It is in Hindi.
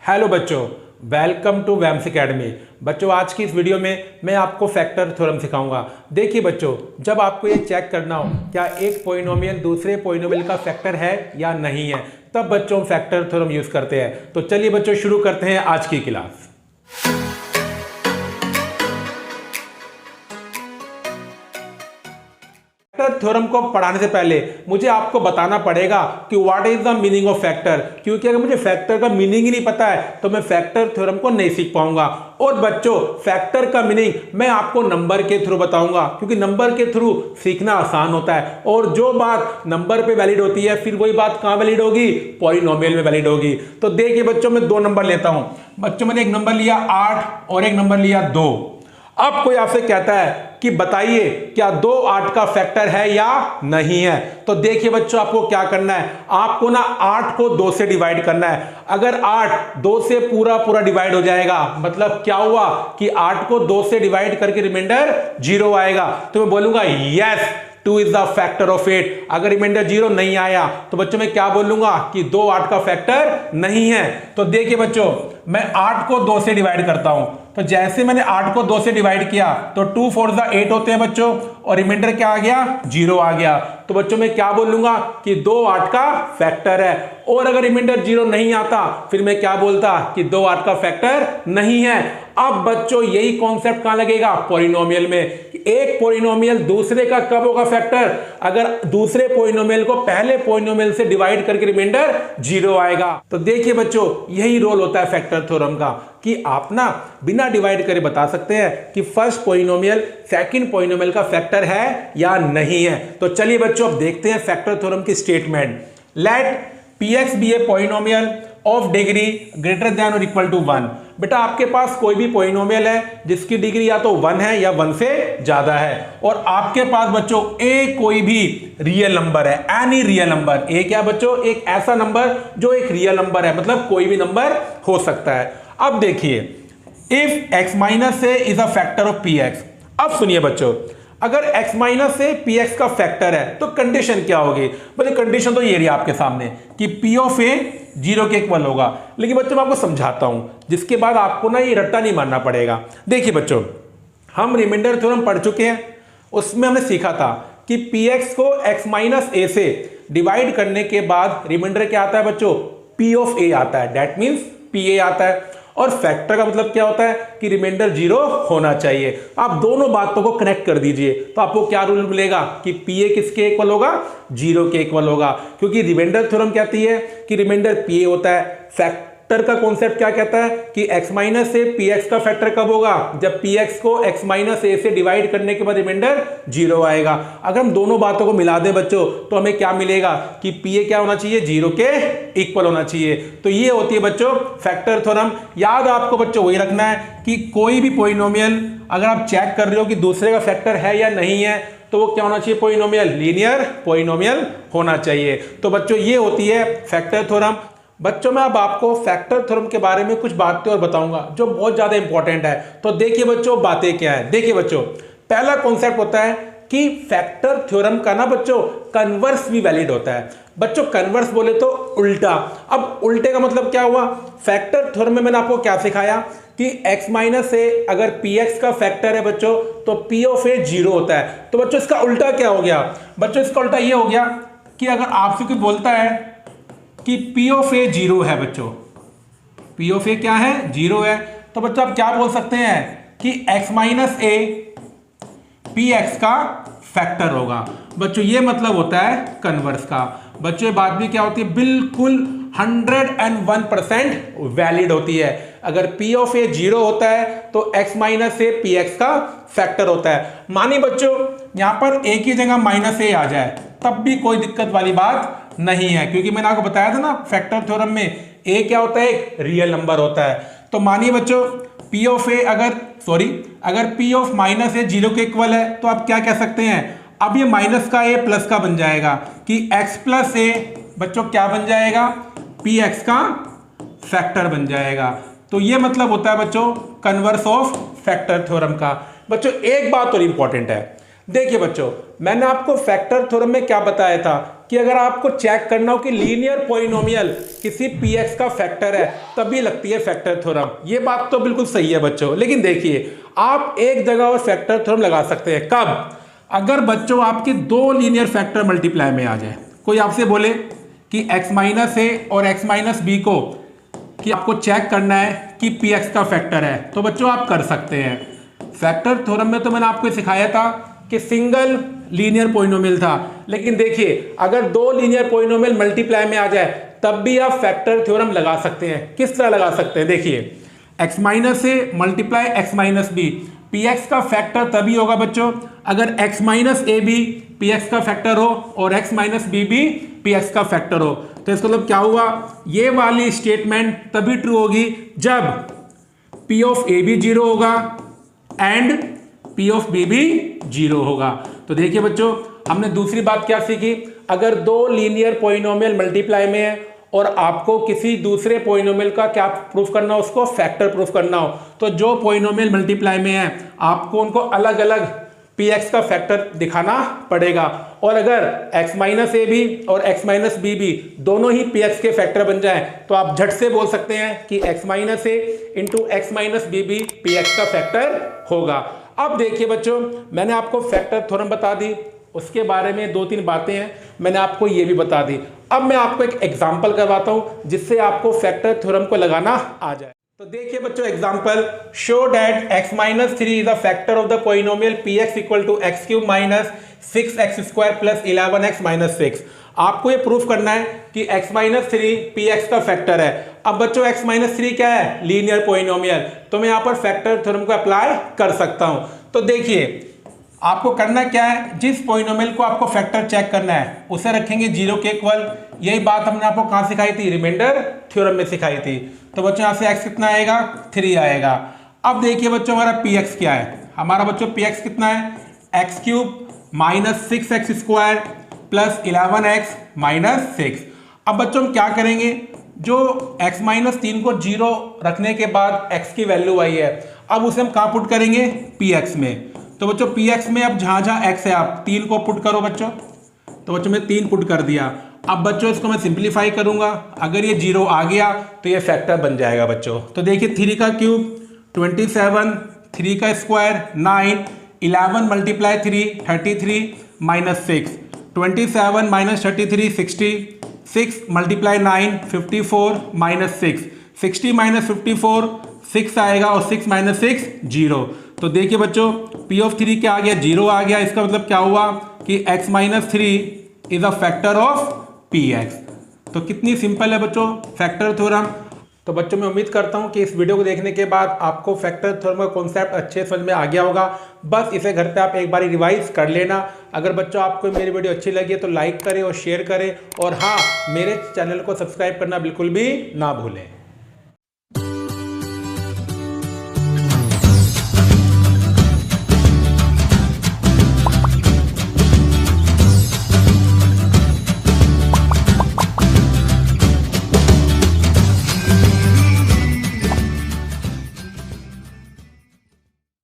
हेलो बच्चों, वेलकम टू वैम्स एकेडमी। बच्चों आज की इस वीडियो में मैं आपको फैक्टर थ्योरम सिखाऊंगा। देखिए बच्चों, जब आपको ये चेक करना हो क्या एक पॉलिनोमियल दूसरे पॉलिनोमियल का फैक्टर है या नहीं है, तब बच्चों हम फैक्टर थ्योरम यूज करते हैं। तो चलिए बच्चों शुरू करते हैं आज की क्लास। फैक्टर थ्योरम को पढ़ाने से पहले मुझे आपको बताना पड़ेगा कि what is the meaning of factor, क्योंकि अगर मुझे फैक्टर का मीनिंग ही नहीं पता है तो मैं फैक्टर थ्योरम को नहीं सीख पाऊंगा। और बच्चों फैक्टर का मीनिंग मैं आपको नंबर के थ्रू बताऊंगा, क्योंकि नंबर के थ्रू सीखना आसान होता है और जो बात नंबर पे वैलिड होती है फिर वही बात कहां वैलिड होगी, पॉलिनोमियल में वैलिड होगी। तो देखिए बच्चों, मैं दो नंबर लेता हूं। बच्चों मैंने एक नंबर लिया 8 और एक नंबर लिया 2। अब कोई आपसे कहता है कि बताइए क्या 2 8 का फैक्टर है या नहीं है। तो देखिए बच्चों, आपको क्या करना है, आपको ना 8 को 2 से डिवाइड करना है। अगर 8 2 से पूरा डिवाइड हो जाएगा, मतलब क्या हुआ कि 8 को 2 से डिवाइड करके रिमाइंडर 0 आएगा, तो मैं बोलूंगा yes 2 is the factor of 8। अगर रिमाइंडर 0 नहीं आया तो बच्चों मैं क्या बोलूंगा कि 2 8 का फैक्टर नहीं है। तो देखिए बच्चों, मैं 8 को 2 से डिवाइड करता हूं, तो जैसे मैंने 8 को 2 से डिवाइड किया तो 2 4 8 होते हैं बच्चों, और रिमाइंडर क्या आ गया, 0 आ गया। तो बच्चों मैं क्या बोलूंगा कि 2 8 का फैक्टर है। और अगर रिमाइंडर 0 नहीं आता फिर मैं क्या बोलता कि 2 8 का फैक्टर नहीं है। अब बच्चों यही कॉन्सेप्ट कहां लगेगा, पॉलिनोमियल में। एक पॉलिनोमियल दूसरे का कब होगा फैक्टर, अगर दूसरे पॉलिनोमियल को पहले पॉलिनोमियल से डिवाइड करके रिमाइंडर 0 आएगा। तो देखिए बच्चों, यही रोल होता है फैक्टर थ्योरम का कि आप ना बिना डिवाइड करे बता सकते हैं कि फर्स्ट पॉलिनोमियल सेकंड पॉलिनोमियल का फैक्टर है या नहीं है। तो चलिए बच्चों अब देखते हैं फैक्टर थ्योरम की statement. Let px be a polynomial of degree greater than और इक्वल टू 1। बेटा आपके पास कोई भी पॉलिनोमियल है जिसकी डिग्री या तो 1 है या 1 से ज्यादा है, और आपके पास बच्चों ए कोई भी रियल नंबर है, एनी रियल नंबर। ए क्या बच्चों, एक ऐसा नंबर जो एक रियल नंबर है, मतलब कोई भी नंबर हो सकता है। अब देखिए, if x minus A is a factor of px। अब सुनिए बच्चों, अगर x माइनस से px का फैक्टर है तो कंडीशन क्या होगी। बोले कंडीशन तो ये रही आपके सामने कि p ऑफ a 0 के इक्वल होगा। लेकिन बच्चों मैं आपको समझाता हूं, जिसके बाद आपको ना ये रट्टा नहीं मानना पड़ेगा। देखिए बच्चों, हम रिमाइंडर थ्योरम पढ़ चुके हैं, उसमें हमने सीखा था कि px को x माइनस ए से डिवाइड करने के बाद रिमाइंडर क्या आता है बच्चों, p ऑफ a आता है, दैट मीन्स pa आता है। और फैक्टर का मतलब क्या होता है कि रिमाइंडर 0 होना चाहिए। आप दोनों बातों को कनेक्ट कर दीजिए तो आपको क्या रूल मिलेगा कि pa किसके इक्वल होगा, 0 के इक्वल होगा। क्योंकि रिमाइंडर थ्योरम कहती है कि रिमाइंडर pa होता है। फैक्टर का कॉन्सेप्ट क्या कहता है कि x माइनस से px का फैक्टर कब होगा, जब px को x माइनस a से डिवाइड करने के बाद रिमाइंडर 0 आएगा। अगर हम दोनों बातों को मिला दें बच्चों तो हमें क्या मिलेगा कि pa क्या होना चाहिए, 0 के इक्वल होना चाहिए। तो ये होती है बच्चों फैक्टर थ्योरम। याद आपको बच्चों वही रखना है कि कोई भी पॉलिनोमियल अगर आप चेक कर रहे हो कि दूसरे का फैक्टर है या नहीं है तो वो क्या होना चाहिए, पॉलिनोमियल, लीनियर पॉलिनोमियल होना चाहिए। तो बच्चों ये होती है फैक्टर थ्योरम। बच्चों मैं अब आपको फैक्टर थ्योरम के बारे में कुछ बातें और बताऊंगा जो बहुत ज्यादा इंपॉर्टेंट है। तो देखिए बच्चों बातें क्या है। देखिए बच्चों, पहला कॉन्सेप्ट होता है कि फैक्टर थ्योरम का ना बच्चों कन्वर्स भी वैलिड होता है। बच्चों कन्वर्स बोले तो उल्टा। अब उल्टे का मतलब क्या हुआ, फैक्टर थ्योरम में मैंने आपको क्या सिखाया कि x माइनस से अगर px का फैक्टर है बच्चों तो p ऑफ a 0 होता है। तो बच्चों इसका उल्टा क्या हो गया, बच्चों इसका उल्टा ये हो गया कि अगर आपसे कोई बोलता है कि p ऑफ a 0 है बच्चों, p ऑफ a क्या है, 0 है, तो बच्चों आप क्या बोल सकते हैं कि x माइनस a px का फैक्टर होगा। बच्चों ये मतलब होता है कन्वर्स का। बच्चों ये बात भी क्या होती है, बिल्कुल 101% वैलिड होती है। अगर p ऑफ a 0 होता है तो x माइनस a px का फैक्टर होता है। मानिए बच्चों यहां पर एक ही जगह माइनस a आ जाए तब भी कोई दिक्कत वाली बात नहीं है, क्योंकि मैंने आपको बताया था ना फैक्टर थ्योरम में a क्या होता है, एक रियल नंबर होता है। तो मानिए बच्चों p ऑफ a अगर p ऑफ माइनस a 0 के इक्वल है तो आप क्या कह सकते हैं, अब ये माइनस का a प्लस का बन जाएगा कि x प्लस a बच्चों क्या बन जाएगा, px का फैक्टर बन जाएगा। तो ये मतलब होता है बच्चों कन्वर्स ऑफ फैक्टर थ्योरम का। बच्चों एक बात और इंपॉर्टेंट है, देखिए बच्चों, मैंने आपको फैक्टर थ्योरम में क्या बताया था कि अगर आपको चेक करना हो कि लीनियर पॉलिनोमियल किसी px का फैक्टर है तभी लगती है फैक्टर थ्योरम। ये बात तो बिल्कुल सही है बच्चों, लेकिन देखिए आप एक जगह और फैक्टर थ्योरम लगा सकते हैं। कब? अगर बच्चों आपकी दो लीनियर फैक्टर मल्टीप्लाई में आ जाए। कोई आपसे बोले कि x माइनस ए और x माइनस बी को कि आपको चेक करना है कि px का फैक्टर है, तो बच्चों आप कर सकते हैं। फैक्टर थ्योरम में तो मैंने आपको सिखाया था कि सिंगल लीनियर पॉलिनोमियल था, लेकिन देखिए अगर दो लीनियर पॉलिनोमियल मल्टीप्लाई में आ जाए तब भी आप फैक्टर थ्योरम लगा सकते हैं। किस तरह लगा सकते हैं? देखिए x minus A multiply x minus B, px का फैक्टर तभी होगा बच्चों अगर x माइनस ए भी px का फैक्टर हो और x माइनस बी भी px का फैक्टर हो। तो इसका मतलब क्या हुआ? ये वाली स्टेटमेंट तभी ट्रू होगी जब p ऑफ ए भी जीरो होगा एंड p ऑफ बी भी जीरो होगा। तो देखिए बच्चों, हमने दूसरी बात क्या सीखी? अगर दो लीनियर पॉलिनोमियल मल्टीप्लाई में है और आपको किसी दूसरे पॉलिनोमियल का क्या प्रूफ करना हो, उसको फैक्टर प्रूफ करना हो, तो जो पॉलिनोमियल मल्टीप्लाई में है आपको उनको अलग अलग px का फैक्टर दिखाना पड़ेगा। और अगर x माइनस ए भी और x माइनस बी भी दोनों ही px के फैक्टर बन जाए तो आप झट से बोल सकते हैं कि x माइनस ए इंटू एक्स माइनस बी भी px का फैक्टर होगा। अब देखिए बच्चों, मैंने आपको फैक्टर थ्योरम बता दी, उसके बारे में दो तीन बातें हैं मैंने आपको ये भी बता दी। अब मैं आपको एक एग्जांपल करवाता हूं जिससे आपको फैक्टर थ्योरम को लगाना आ जाए। तो देखिए बच्चों, example, show that x minus 3 is a factor of the polynomial px equal to x cube minus 6x square plus 11x minus 6। आपको ये प्रूफ करना है कि x माइनस 3 px का फैक्टर है। अब बच्चों x माइनस 3 क्या है? Linear polynomial. तो मैं यहाँ पर फैक्टर थ्योरम को अप्लाई कर सकता हूँ। तो देखिए आपको करना क्या है, जिस पॉलिनोमियल को आपको फैक्टर चेक करना है उसे रखेंगे जीरो के इक्वल। यही बात हमने आपको कहाँ सिखाई थी? रिमाइंडर थ्योरम में सिखाई थी। तो बच्चों यहाँ से x कितना आएगा? 3 आएगा। अब देखिए बच्चों, हमारा px क्या है? हमारा बच्चों px कितना है? X cube minus 6x square plus 11x minus 6। अब बच्चों हम क्या करेंगे, जो x माइनस 3 को जीरो रखने के बाद x की वैल्यू आई है, अब उसे हम कहाँ पुट करेंगे? px में। तो बच्चों px में अब जहाँ जहाँ x है आप 3 को पुट करो बच्चों। तो बच्चों मैं 3 पुट कर दिया। अब बच्चों इसको मैं सिंप्लीफाई करूंगा, अगर ये जीरो आ गया तो ये फैक्टर बन जाएगा बच्चों। तो देखिए 3 का क्यूब 27, 3 का square 9, 11 multiply 3 33 minus 6, 27 minus 33 60, 6 multiply 9 54 minus 6, 60 minus 54 6 आएगा और 6 माइनस 6 0। तो देखिए बच्चों p ऑफ 3 क्या आ गया? जीरो आ गया। इसका मतलब क्या हुआ कि x minus 3 is a factor of px। तो कितनी सिंपल है बच्चों फैक्टर थ्योरम। तो बच्चों मैं उम्मीद करता हूं कि इस वीडियो को देखने के बाद आपको फैक्टर थ्योरम का कॉन्सेप्ट अच्छे समझ में आ गया होगा। बस इसे घर पे आप एक बार रिवाइज कर लेना। अगर बच्चों आपको मेरी वीडियो अच्छी लगी तो लाइक करें और शेयर करें, और हाँ, मेरे चैनल को सब्सक्राइब करना बिल्कुल भी ना भूलें।